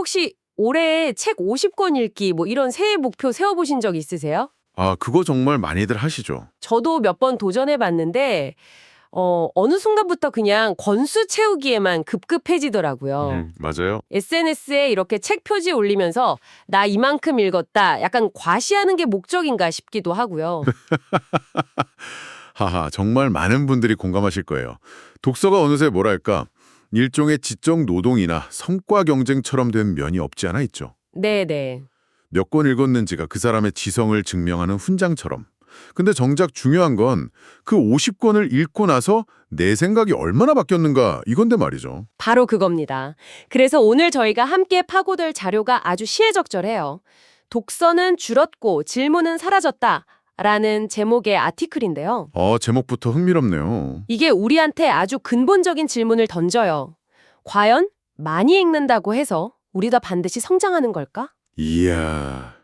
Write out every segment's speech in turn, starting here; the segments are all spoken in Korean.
혹시 올해 책 50권 읽기 뭐 이런 새해 목표 세워보신 적 있으세요? 아, 그거 정말 많이들 하시죠. 저도 몇 번 도전해봤는데 어느 순간부터 그냥 권수 채우기에만 급급해지더라고요. 맞아요. SNS에 이렇게 책 표지 올리면서 나 이만큼 읽었다 약간 과시하는 게 목적인가 싶기도 하고요. 하하, 정말 많은 분들이 공감하실 거예요. 독서가 어느새 뭐랄까, 일종의 지적 노동이나 성과 경쟁처럼 된 면이 없지 않아 있죠. 네네. 몇 권 읽었는지가 그 사람의 지성을 증명하는 훈장처럼. 근데 정작 중요한 건 그 50권을 읽고 나서 내 생각이 얼마나 바뀌었는가 이건데 말이죠. 바로 그겁니다. 그래서 오늘 저희가 함께 파고들 자료가 아주 시의적절해요. 독서는 줄었고 질문은 사라졌다. 라는 제목의 아티클인데요. 제목부터 흥미롭네요. 이게 우리한테 아주 근본적인 질문을 던져요. 과연 많이 읽는다고 해서 우리가 반드시 성장하는 걸까? 이야,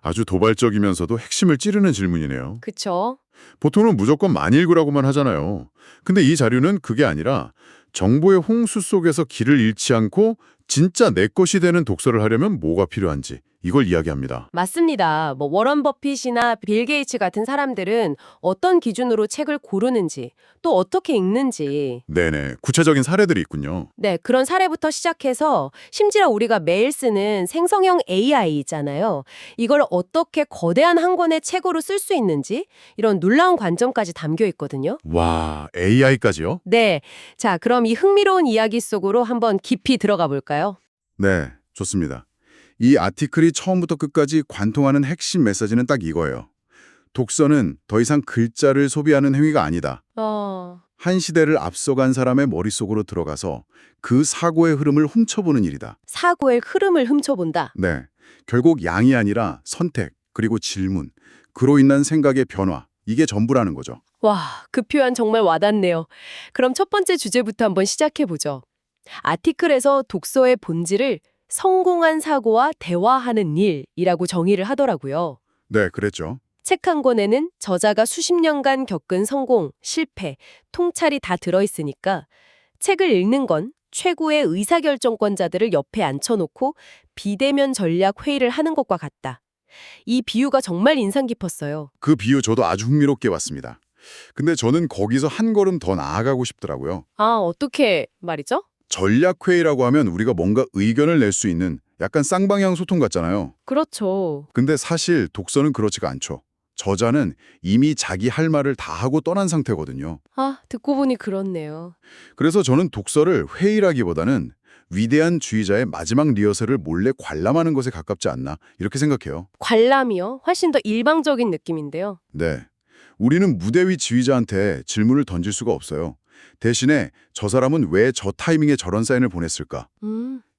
아주 도발적이면서도 핵심을 찌르는 질문이네요. 그쵸? 보통은 무조건 많이 읽으라고만 하잖아요. 근데 이 자료는 그게 아니라 정보의 홍수 속에서 길을 잃지 않고 진짜 내 것이 되는 독서를 하려면 뭐가 필요한지 이걸 이야기합니다. 맞습니다. 뭐 워런 버핏이나 빌 게이츠 같은 사람들은 어떤 기준으로 책을 고르는지 또 어떻게 읽는지 네네, 구체적인 사례들이 있군요. 네, 그런 사례부터 시작해서 심지어 우리가 매일 쓰는 생성형 AI 있잖아요. 이걸 어떻게 거대한 한 권의 책으로 쓸 수 있는지 이런 놀라운 관점까지 담겨 있거든요. 와, AI까지요? 네, 자 그럼 이 흥미로운 이야기 속으로 한번 깊이 들어가 볼까요? 네, 좋습니다. 이 아티클이 처음부터 끝까지 관통하는 핵심 메시지는 딱 이거예요. 독서는 더 이상 글자를 소비하는 행위가 아니다. 한 시대를 앞서간 사람의 머릿속으로 들어가서 그 사고의 흐름을 훔쳐보는 일이다. 사고의 흐름을 훔쳐본다. 네, 결국 양이 아니라 선택, 그리고 질문, 그로 인한 생각의 변화, 이게 전부라는 거죠. 와, 그 표현 정말 와닿네요. 그럼 첫 번째 주제부터 한번 시작해 보죠. 아티클에서 독서의 본질을 성공한 사고와 대화하는 일이라고 정의를 하더라고요. 네, 그랬죠. 책 한 권에는 저자가 수십 년간 겪은 성공, 실패, 통찰이 다 들어있으니까 책을 읽는 건 최고의 의사결정권자들을 옆에 앉혀놓고 비대면 전략 회의를 하는 것과 같다. 이 비유가 정말 인상 깊었어요. 그 비유 저도 아주 흥미롭게 봤습니다. 근데 저는 거기서 한 걸음 더 나아가고 싶더라고요. 아, 어떻게 말이죠? 전략회의라고 하면 우리가 뭔가 의견을 낼 수 있는 약간 쌍방향 소통 같잖아요. 그렇죠. 근데 사실 독서는 그렇지가 않죠. 저자는 이미 자기 할 말을 다 하고 떠난 상태거든요. 아, 듣고 보니 그렇네요. 그래서 저는 독서를 회의라기보다는 위대한 주의자의 마지막 리허설을 몰래 관람하는 것에 가깝지 않나 이렇게 생각해요. 관람이요? 훨씬 더 일방적인 느낌인데요. 네. 우리는 무대 위 지휘자한테 질문을 던질 수가 없어요. 대신에 저 사람은 왜 저 타이밍에 저런 사인을 보냈을까?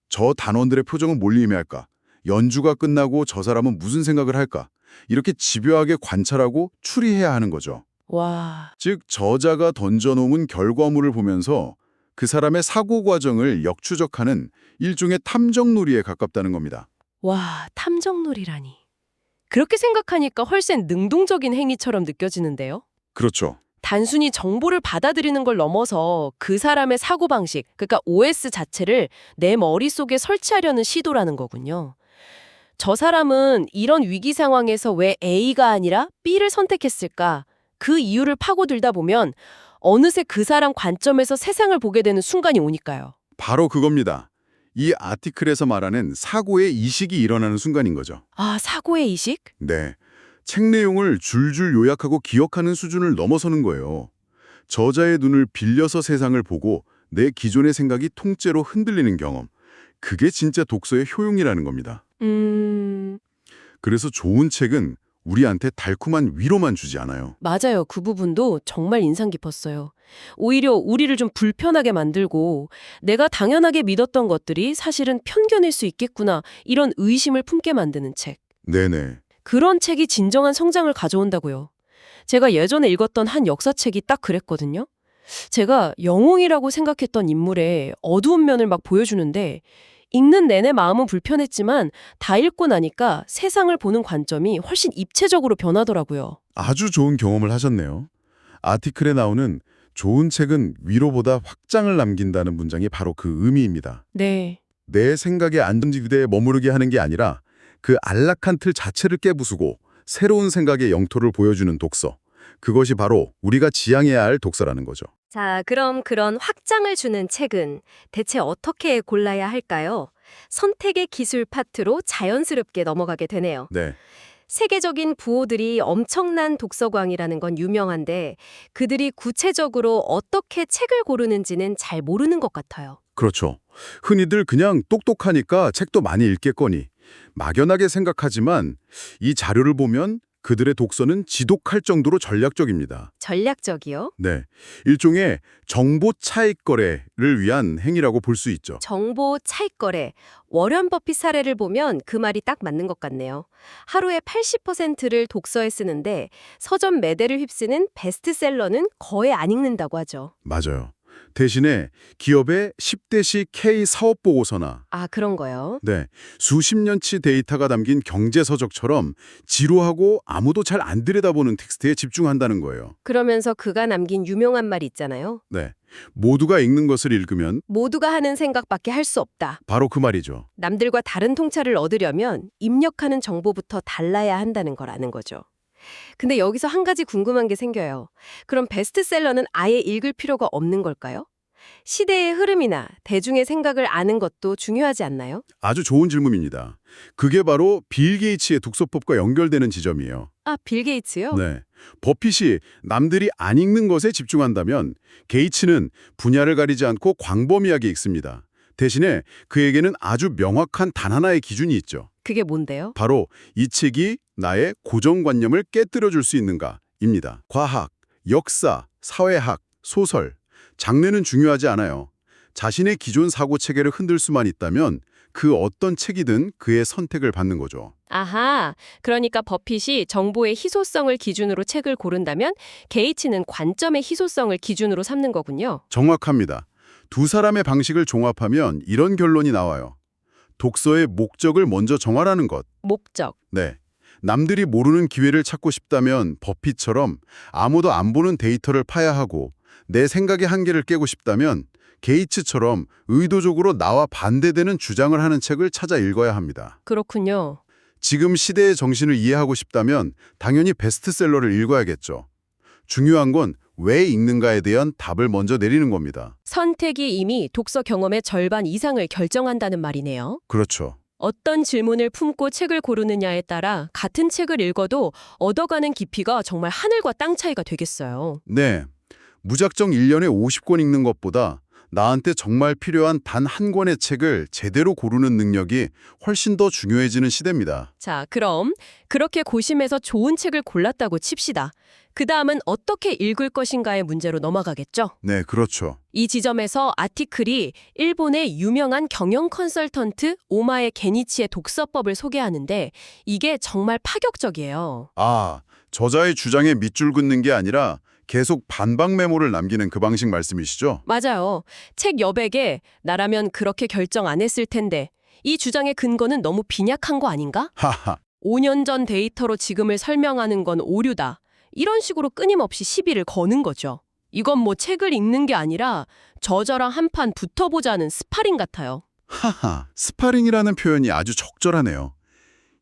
저 단원들의 표정은 뭘 의미할까? 연주가 끝나고 저 사람은 무슨 생각을 할까? 이렇게 집요하게 관찰하고 추리해야 하는 거죠. 와, 즉 저자가 던져놓은 결과물을 보면서 그 사람의 사고 과정을 역추적하는 일종의 탐정놀이에 가깝다는 겁니다. 와, 탐정놀이라니. 그렇게 생각하니까 훨씬 능동적인 행위처럼 느껴지는데요. 그렇죠. 단순히 정보를 받아들이는 걸 넘어서 그 사람의 사고방식, 그러니까 OS 자체를 내 머릿속에 설치하려는 시도라는 거군요. 저 사람은 이런 위기 상황에서 왜 A가 아니라 B를 선택했을까? 그 이유를 파고들다 보면 어느새 그 사람 관점에서 세상을 보게 되는 순간이 오니까요. 바로 그겁니다. 이 아티클에서 말하는 사고의 이식이 일어나는 순간인 거죠. 아, 사고의 이식? 네. 책 내용을 줄줄 요약하고 기억하는 수준을 넘어서는 거예요. 저자의 눈을 빌려서 세상을 보고 내 기존의 생각이 통째로 흔들리는 경험. 그게 진짜 독서의 효용이라는 겁니다. 그래서 좋은 책은 우리한테 달콤한 위로만 주지 않아요. 맞아요. 그 부분도 정말 인상 깊었어요. 오히려 우리를 좀 불편하게 만들고 내가 당연하게 믿었던 것들이 사실은 편견일 수 있겠구나 이런 의심을 품게 만드는 책. 네네. 그런 책이 진정한 성장을 가져온다고요. 제가 예전에 읽었던 한 역사책이 딱 그랬거든요. 제가 영웅이라고 생각했던 인물의 어두운 면을 막 보여주는데 읽는 내내 마음은 불편했지만 다 읽고 나니까 세상을 보는 관점이 훨씬 입체적으로 변하더라고요. 아주 좋은 경험을 하셨네요. 아티클에 나오는 좋은 책은 위로보다 확장을 남긴다는 문장이 바로 그 의미입니다. 네. 내 생각의 안전지대에 머무르게 하는 게 아니라 그 안락한 틀 자체를 깨부수고 새로운 생각의 영토를 보여주는 독서. 그것이 바로 우리가 지향해야 할 독서라는 거죠. 자, 그럼 그런 확장을 주는 책은 대체 어떻게 골라야 할까요? 선택의 기술 파트로 자연스럽게 넘어가게 되네요. 네, 세계적인 부호들이 엄청난 독서광이라는 건 유명한데 그들이 구체적으로 어떻게 책을 고르는지는 잘 모르는 것 같아요. 그렇죠. 흔히들 그냥 똑똑하니까 책도 많이 읽겠거니 막연하게 생각하지만 이 자료를 보면 그들의 독서는 지독할 정도로 전략적입니다. 전략적이요? 네, 일종의 정보 차익 거래를 위한 행위라고 볼 수 있죠. 정보 차익 거래. 워런 버핏 사례를 보면 그 말이 딱 맞는 것 같네요. 하루에 80%를 독서에 쓰는데 서점 매대를 휩쓰는 베스트셀러는 거의 안 읽는다고 하죠. 맞아요. 대신에 기업의 10대시 K 사업 보고서나 아, 그런 거요? 네, 수십 년치 데이터가 담긴 경제서적처럼 지루하고 아무도 잘 안 들여다보는 텍스트에 집중한다는 거예요. 그러면서 그가 남긴 유명한 말 있잖아요. 네, 모두가 읽는 것을 읽으면 모두가 하는 생각밖에 할 수 없다. 바로 그 말이죠. 남들과 다른 통찰을 얻으려면 입력하는 정보부터 달라야 한다는 걸 아는 거죠. 근데 여기서 한 가지 궁금한 게 생겨요. 그럼 베스트셀러는 아예 읽을 필요가 없는 걸까요? 시대의 흐름이나 대중의 생각을 아는 것도 중요하지 않나요? 아주 좋은 질문입니다. 그게 바로 빌 게이츠의 독서법과 연결되는 지점이에요. 아, 빌 게이츠요? 네, 버핏이 남들이 안 읽는 것에 집중한다면 게이츠는 분야를 가리지 않고 광범위하게 읽습니다. 대신에 그에게는 아주 명확한 단 하나의 기준이 있죠. 그게 뭔데요? 바로 이 책이 나의 고정관념을 깨뜨려줄 수 있는가입니다. 과학, 역사, 사회학, 소설, 장르는 중요하지 않아요. 자신의 기존 사고체계를 흔들 수만 있다면 그 어떤 책이든 그의 선택을 받는 거죠. 아하, 그러니까 버핏이 정보의 희소성을 기준으로 책을 고른다면 게이츠는 관점의 희소성을 기준으로 삼는 거군요. 정확합니다. 두 사람의 방식을 종합하면 이런 결론이 나와요. 독서의 목적을 먼저 정하라는 것. 목적. 네. 남들이 모르는 기회를 찾고 싶다면 버핏처럼 아무도 안 보는 데이터를 파야 하고 내 생각의 한계를 깨고 싶다면 게이츠처럼 의도적으로 나와 반대되는 주장을 하는 책을 찾아 읽어야 합니다. 그렇군요. 지금 시대의 정신을 이해하고 싶다면 당연히 베스트셀러를 읽어야겠죠. 중요한 건 왜 읽는가에 대한 답을 먼저 내리는 겁니다. 선택이 이미 독서 경험의 절반 이상을 결정한다는 말이네요. 그렇죠. 어떤 질문을 품고 책을 고르느냐에 따라 같은 책을 읽어도 얻어가는 깊이가 정말 하늘과 땅 차이가 되겠어요. 네. 무작정 1년에 50권 읽는 것보다 나한테 정말 필요한 단 한 권의 책을 제대로 고르는 능력이 훨씬 더 중요해지는 시대입니다. 자, 그럼 그렇게 고심해서 좋은 책을 골랐다고 칩시다. 그 다음은 어떻게 읽을 것인가의 문제로 넘어가겠죠? 네, 그렇죠. 이 지점에서 아티클이 일본의 유명한 경영 컨설턴트 오마에 게니치의 독서법을 소개하는데 이게 정말 파격적이에요. 아, 저자의 주장에 밑줄 긋는 게 아니라 계속 반박 메모를 남기는 그 방식 말씀이시죠? 맞아요. 책 여백에 나라면 그렇게 결정 안 했을 텐데 이 주장의 근거는 너무 빈약한 거 아닌가? 하하. 5년 전 데이터로 지금을 설명하는 건 오류다. 이런 식으로 끊임없이 시비를 거는 거죠. 이건 뭐 책을 읽는 게 아니라 저자랑 한판 붙어보자는 스파링 같아요. 하하. 스파링이라는 표현이 아주 적절하네요.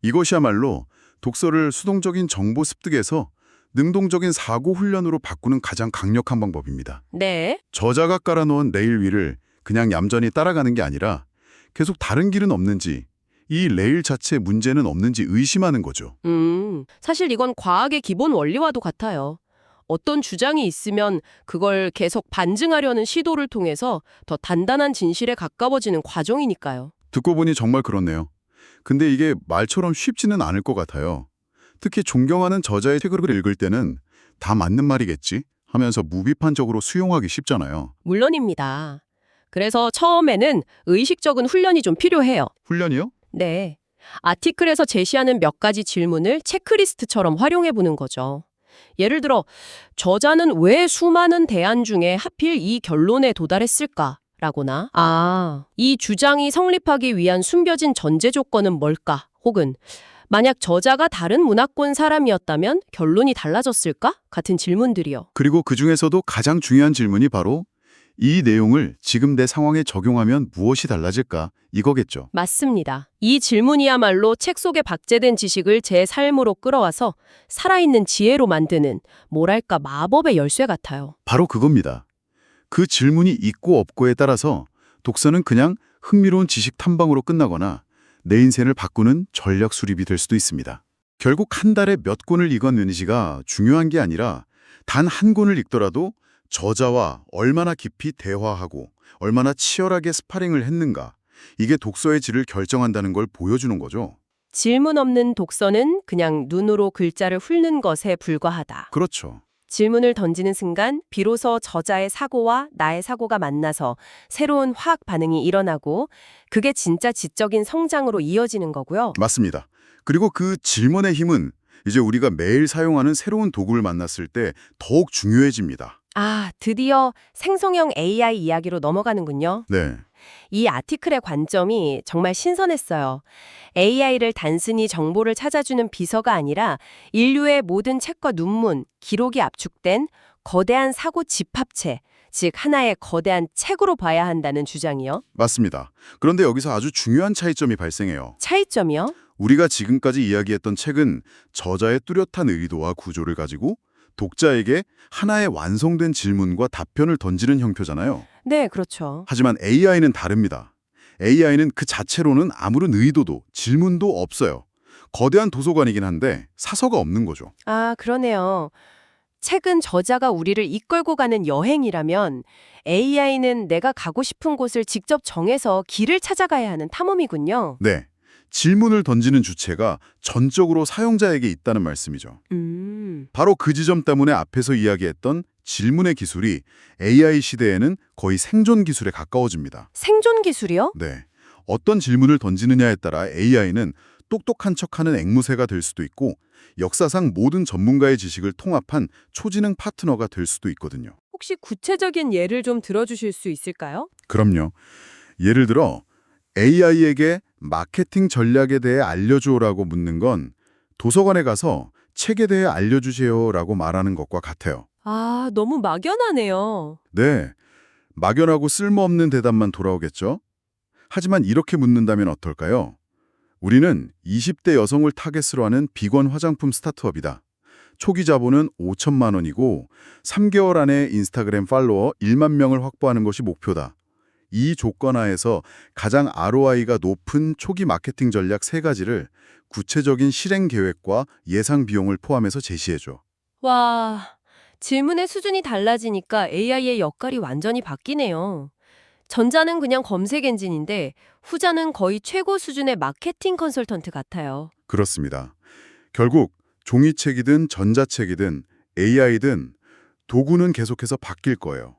이것이야말로 독서를 수동적인 정보 습득에서 능동적인 사고 훈련으로 바꾸는 가장 강력한 방법입니다. 네. 저자가 깔아놓은 레일 위를 그냥 얌전히 따라가는 게 아니라 계속 다른 길은 없는지, 이 레일 자체에 문제는 없는지 의심하는 거죠. 사실 이건 과학의 기본 원리와도 같아요. 어떤 주장이 있으면 그걸 계속 반증하려는 시도를 통해서 더 단단한 진실에 가까워지는 과정이니까요. 듣고 보니 정말 그렇네요. 근데 이게 말처럼 쉽지는 않을 것 같아요. 특히 존경하는 저자의 책을 읽을 때는 다 맞는 말이겠지 하면서 무비판적으로 수용하기 쉽잖아요. 물론입니다. 그래서 처음에는 의식적인 훈련이 좀 필요해요. 훈련이요? 네. 아티클에서 제시하는 몇 가지 질문을 체크리스트처럼 활용해 보는 거죠. 예를 들어, 저자는 왜 수많은 대안 중에 하필 이 결론에 도달했을까? 라거나, 이 주장이 성립하기 위한 숨겨진 전제 조건은 뭘까? 혹은, 만약 저자가 다른 문화권 사람이었다면 결론이 달라졌을까? 같은 질문들이요. 그리고 그 중에서도 가장 중요한 질문이 바로 이 내용을 지금 내 상황에 적용하면 무엇이 달라질까? 이거겠죠. 맞습니다. 이 질문이야말로 책 속에 박제된 지식을 제 삶으로 끌어와서 살아있는 지혜로 만드는 뭐랄까 마법의 열쇠 같아요. 바로 그겁니다. 그 질문이 있고 없고에 따라서 독서는 그냥 흥미로운 지식 탐방으로 끝나거나 내 인생을 바꾸는 전략 수립이 될 수도 있습니다. 결국 한 달에 몇 권을 읽었는지가 중요한 게 아니라 단 한 권을 읽더라도 저자와 얼마나 깊이 대화하고 얼마나 치열하게 스파링을 했는가, 이게 독서의 질을 결정한다는 걸 보여주는 거죠. 질문 없는 독서는 그냥 눈으로 글자를 훑는 것에 불과하다. 그렇죠. 질문을 던지는 순간 비로소 저자의 사고와 나의 사고가 만나서 새로운 화학 반응이 일어나고 그게 진짜 지적인 성장으로 이어지는 거고요. 맞습니다. 그리고 그 질문의 힘은 이제 우리가 매일 사용하는 새로운 도구를 만났을 때 더욱 중요해집니다. 아, 드디어 생성형 AI 이야기로 넘어가는군요. 네. 이 아티클의 관점이 정말 신선했어요. AI를 단순히 정보를 찾아주는 비서가 아니라 인류의 모든 책과 논문, 기록이 압축된 거대한 사고 집합체, 즉 하나의 거대한 책으로 봐야 한다는 주장이요. 맞습니다. 그런데 여기서 아주 중요한 차이점이 발생해요. 차이점이요? 우리가 지금까지 이야기했던 책은 저자의 뚜렷한 의도와 구조를 가지고 독자에게 하나의 완성된 질문과 답변을 던지는 형태잖아요. 네, 그렇죠. 하지만 AI는 다릅니다. AI는 그 자체로는 아무런 의도도 질문도 없어요. 거대한 도서관이긴 한데 사서가 없는 거죠. 아, 그러네요. 책은 저자가 우리를 이끌고 가는 여행이라면 AI는 내가 가고 싶은 곳을 직접 정해서 길을 찾아가야 하는 탐험이군요. 네. 질문을 던지는 주체가 전적으로 사용자에게 있다는 말씀이죠. 바로 그 지점 때문에 앞에서 이야기했던 질문의 기술이 AI 시대에는 거의 생존 기술에 가까워집니다. 생존 기술이요? 네. 어떤 질문을 던지느냐에 따라 AI는 똑똑한 척하는 앵무새가 될 수도 있고 역사상 모든 전문가의 지식을 통합한 초지능 파트너가 될 수도 있거든요. 혹시 구체적인 예를 좀 들어주실 수 있을까요? 그럼요. 예를 들어 AI에게 마케팅 전략에 대해 알려줘라고 묻는 건 도서관에 가서 책에 대해 알려주세요라고 말하는 것과 같아요. 아, 너무 막연하네요. 네, 막연하고 쓸모없는 대답만 돌아오겠죠? 하지만 이렇게 묻는다면 어떨까요? 우리는 20대 여성을 타겟으로 하는 비건 화장품 스타트업이다. 초기 자본은 5천만 원이고 3개월 안에 인스타그램 팔로워 1만 명을 확보하는 것이 목표다. 이 조건 하에서 가장 ROI가 높은 초기 마케팅 전략 3가지를 구체적인 실행 계획과 예상 비용을 포함해서 제시해줘. 와, 질문의 수준이 달라지니까 AI의 역할이 완전히 바뀌네요. 전자는 그냥 검색 엔진인데 후자는 거의 최고 수준의 마케팅 컨설턴트 같아요. 그렇습니다. 결국 종이책이든 전자책이든 AI든 도구는 계속해서 바뀔 거예요.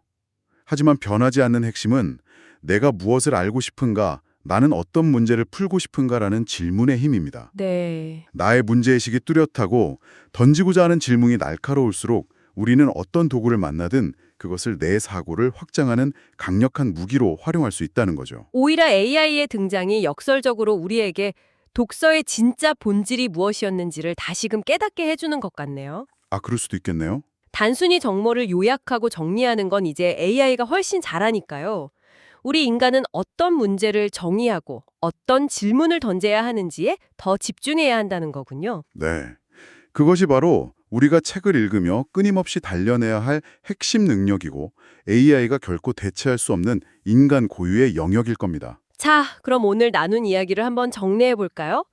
하지만 변하지 않는 핵심은 내가 무엇을 알고 싶은가, 나는 어떤 문제를 풀고 싶은가라는 질문의 힘입니다. 네. 나의 문제의식이 뚜렷하고 던지고자 하는 질문이 날카로울수록 우리는 어떤 도구를 만나든 그것을 내 사고를 확장하는 강력한 무기로 활용할 수 있다는 거죠. 오히려 AI의 등장이 역설적으로 우리에게 독서의 진짜 본질이 무엇이었는지를 다시금 깨닫게 해주는 것 같네요. 아, 그럴 수도 있겠네요. 단순히 정보를 요약하고 정리하는 건 이제 AI가 훨씬 잘하니까요. 우리 인간은 어떤 문제를 정의하고 어떤 질문을 던져야 하는지에 더 집중해야 한다는 거군요. 네. 그것이 바로 우리가 책을 읽으며 끊임없이 단련해야 할 핵심 능력이고 AI가 결코 대체할 수 없는 인간 고유의 영역일 겁니다. 자, 그럼 오늘 나눈 이야기를 한번 정리해 볼까요?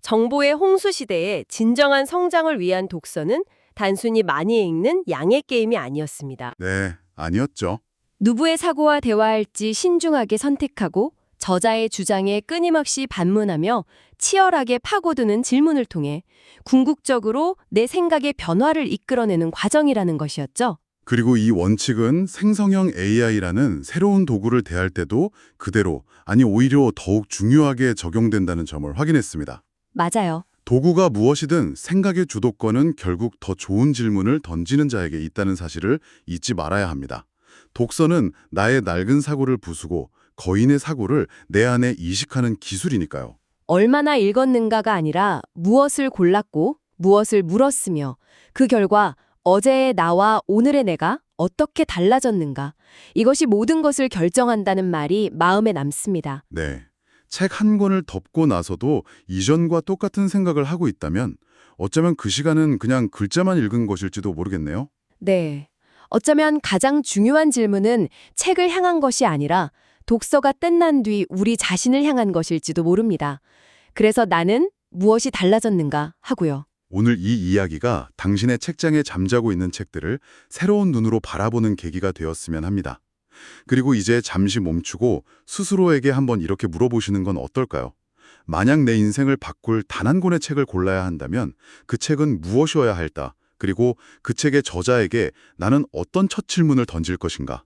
정보의 홍수 시대에 진정한 성장을 위한 독서는 단순히 많이 읽는 양의 게임이 아니었습니다. 네, 아니었죠. 누구의 사고와 대화할지 신중하게 선택하고 저자의 주장에 끊임없이 반문하며 치열하게 파고드는 질문을 통해 궁극적으로 내 생각의 변화를 이끌어내는 과정이라는 것이었죠. 그리고 이 원칙은 생성형 AI라는 새로운 도구를 대할 때도 그대로, 아니 오히려 더욱 중요하게 적용된다는 점을 확인했습니다. 맞아요. 도구가 무엇이든 생각의 주도권은 결국 더 좋은 질문을 던지는 자에게 있다는 사실을 잊지 말아야 합니다. 독서는 나의 낡은 사고를 부수고 거인의 사고를 내 안에 이식하는 기술이니까요. 얼마나 읽었는가가 아니라 무엇을 골랐고 무엇을 물었으며 그 결과 어제의 나와 오늘의 내가 어떻게 달라졌는가? 이것이 모든 것을 결정한다는 말이 마음에 남습니다. 네. 책 한 권을 덮고 나서도 이전과 똑같은 생각을 하고 있다면 어쩌면 그 시간은 그냥 글자만 읽은 것일지도 모르겠네요. 네. 어쩌면 가장 중요한 질문은 책을 향한 것이 아니라 독서가 끝난 뒤 우리 자신을 향한 것일지도 모릅니다. 그래서 나는 무엇이 달라졌는가 하고요. 오늘 이 이야기가 당신의 책장에 잠자고 있는 책들을 새로운 눈으로 바라보는 계기가 되었으면 합니다. 그리고 이제 잠시 멈추고 스스로에게 한번 이렇게 물어보시는 건 어떨까요? 만약 내 인생을 바꿀 단 한 권의 책을 골라야 한다면 그 책은 무엇이어야 할까? 그리고 그 책의 저자에게 나는 어떤 첫 질문을 던질 것인가?